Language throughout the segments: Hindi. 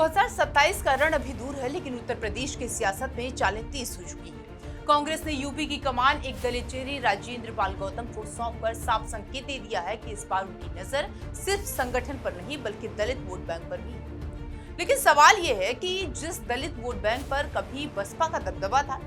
2027 का रण अभी दूर है, लेकिन उत्तर प्रदेश की सियासत में चालें तेज हो चुकी हैं। कांग्रेस ने यूपी की कमान एक दलित चेहरे राजेंद्र पाल गौतम को सौंपकर साफ संकेत दे दिया है कि इस बार उनकी नजर सिर्फ संगठन पर नहीं बल्कि दलित वोट बैंक पर भी है। लेकिन सवाल यह है कि जिस दलित वोट बैंक पर कभी बसपा का दबदबा था,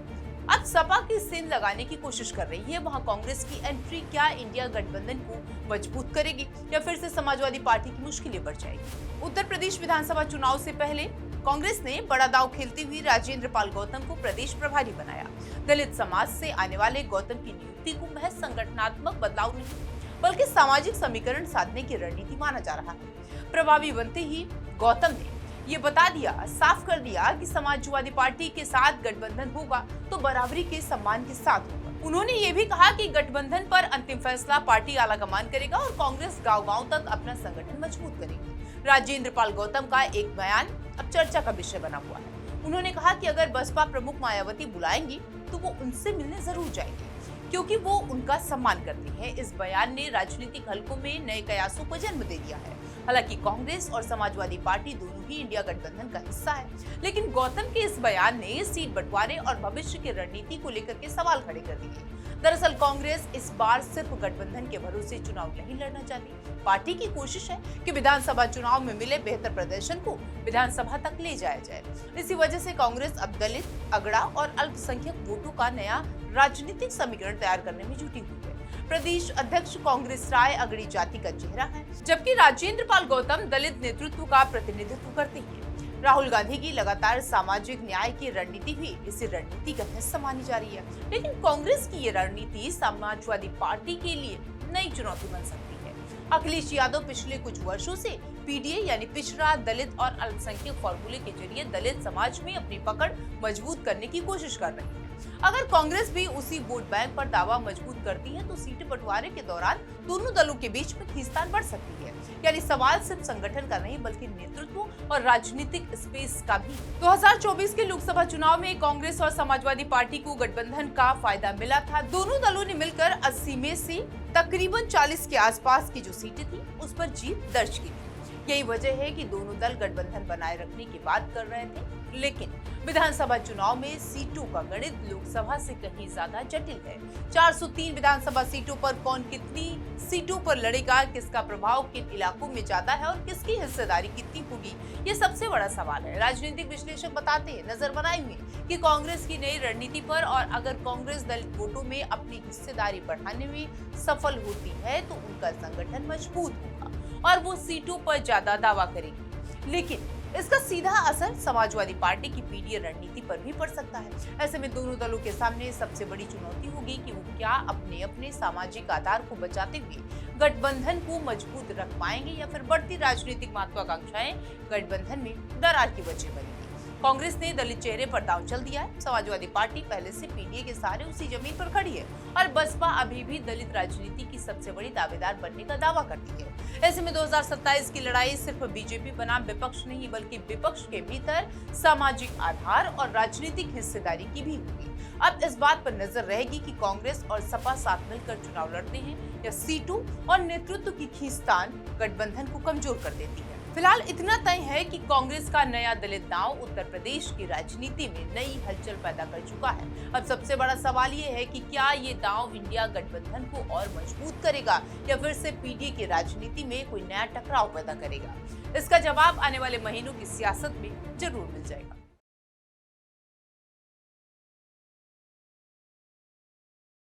अब सपा की सेंध लगाने की कोशिश कर रही है। वहां कांग्रेस की एंट्री क्या इंडिया गठबंधन को मजबूत करेगी या फिर से समाजवादी पार्टी की मुश्किलें बढ़ जाएगी। उत्तर प्रदेश विधानसभा चुनाव से पहले कांग्रेस ने बड़ा दांव खेलते हुए राजेंद्र पाल गौतम को प्रदेश प्रभारी बनाया। दलित समाज से आने वाले गौतम की नियुक्ति को महज संगठनात्मक बदलाव नहीं बल्कि सामाजिक समीकरण साधने की रणनीति माना जा रहा है। प्रभावी बनते ही गौतम ने ये बता दिया, साफ कर दिया कि समाजवादी पार्टी के साथ गठबंधन होगा तो बराबरी के सम्मान के साथ होगा। उन्होंने ये भी कहा कि गठबंधन पर अंतिम फैसला पार्टी आलाकमान करेगा और कांग्रेस गांव-गांव तक अपना संगठन मजबूत करेगी। राजेंद्र पाल गौतम का एक बयान अब चर्चा का विषय बना हुआ है। उन्होंने कहा कि अगर बसपा प्रमुख मायावती बुलाएंगी तो वो उनसे मिलने जरूर जाएंगे क्योंकि वो उनका सम्मान करते हैं। इस बयान ने राजनीतिक हलकों में नए कयासों को जन्म दे दिया है। हालांकि कांग्रेस और समाजवादी पार्टी दोनों ही इंडिया गठबंधन का हिस्सा है, लेकिन गौतम के इस बयान ने सीट बंटवारे और भविष्य की रणनीति को लेकर के सवाल खड़े कर दिए। दरअसल कांग्रेस इस बार सिर्फ गठबंधन के भरोसे चुनाव नहीं लड़ना चाहती। पार्टी की कोशिश है कि विधानसभा चुनाव में मिले बेहतर प्रदर्शन को विधानसभा तक ले जाया जाए। इसी वजह से कांग्रेस अब दलित, अगड़ा और अल्पसंख्यक वोटों का नया राजनीतिक समीकरण तैयार करने में जुटी हुई है। प्रदेश अध्यक्ष कांग्रेस राय अगड़ी जाति का चेहरा है, जबकि राजेंद्र पाल गौतम दलित नेतृत्व का प्रतिनिधित्व करते हैं। राहुल गांधी की लगातार सामाजिक न्याय की रणनीति भी इसी रणनीति का हिस्सा मानी जा रही है। लेकिन कांग्रेस की ये रणनीति समाजवादी पार्टी के लिए नई चुनौती बन सकती है। अखिलेश यादव पिछले कुछ वर्षों से पीडीए यानी पिछड़ा, दलित और अल्पसंख्यक फॉर्मूले के जरिए दलित समाज में अपनी पकड़ मजबूत करने की कोशिश कर रही है। अगर कांग्रेस भी उसी वोट बैंक पर दावा मजबूत करती है तो सीट बंटवारे के दौरान दोनों दलों के बीच में खींचतान बढ़ सकती है। यानी सवाल सिर्फ संगठन का नहीं बल्कि नेतृत्व और राजनीतिक स्पेस का भी। 2024 के लोकसभा चुनाव में कांग्रेस और समाजवादी पार्टी को गठबंधन का फायदा मिला था। दोनों दलों ने मिलकर 80 में से तकरीबन 40 के आसपास की जो सीटें थी उस पर जीत दर्ज की थी। यही वजह है कि दोनों दल गठबंधन बनाए रखने की बात कर रहे थे, लेकिन विधानसभा चुनाव में सीटों का गणित लोकसभा से कहीं ज्यादा जटिल है। 403 विधानसभा सीटों पर कौन कितनी सीटों पर लड़ेगा, किसका प्रभाव किन इलाकों में ज्यादा है और किसकी हिस्सेदारी कितनी होगी, ये सबसे बड़ा सवाल है। राजनीतिक विश्लेषक बताते हैं, नजर बनाई हुई कि कांग्रेस की नई रणनीति पर, और अगर कांग्रेस दलित वोटों में अपनी हिस्सेदारी बढ़ाने में सफल होती है तो उनका संगठन मजबूत होगा और वो सीटों पर ज्यादा दावा करेगी। लेकिन इसका सीधा असर समाजवादी पार्टी की पीडीए रणनीति पर भी पड़ सकता है। ऐसे में दोनों दलों के सामने सबसे बड़ी चुनौती होगी कि वो क्या अपने अपने सामाजिक आधार को बचाते हुए गठबंधन को मजबूत रख पाएंगे या फिर बढ़ती राजनीतिक महत्वाकांक्षाएं गठबंधन में दरार की वजह बनेगी। कांग्रेस ने दलित चेहरे पर दांव चल दिया है। समाजवादी पार्टी पहले से पीडीए के सहारे उसी जमीन पर खड़ी है और बसपा अभी भी दलित राजनीति की सबसे बड़ी दावेदार बनने का दावा करती है। ऐसे में 2027 की लड़ाई सिर्फ बीजेपी बनाम विपक्ष नहीं बल्कि विपक्ष के भीतर सामाजिक आधार और राजनीतिक हिस्सेदारी की भी होगी। अब इस बात पर नजर रहेगी कि कांग्रेस और सपा साथ मिलकर चुनाव लड़ते हैं या सीटों और नेतृत्व की खींचतान गठबंधन को कमजोर कर देती है। फिलहाल इतना तय है कि कांग्रेस का नया दलित दांव उत्तर प्रदेश की राजनीति में नई हलचल पैदा कर चुका है। अब सबसे बड़ा सवाल ये है कि क्या ये दांव इंडिया गठबंधन को और मजबूत करेगा या फिर से पीडीए की राजनीति में कोई नया टकराव पैदा करेगा। इसका जवाब आने वाले महीनों की सियासत में जरूर मिल जाएगा।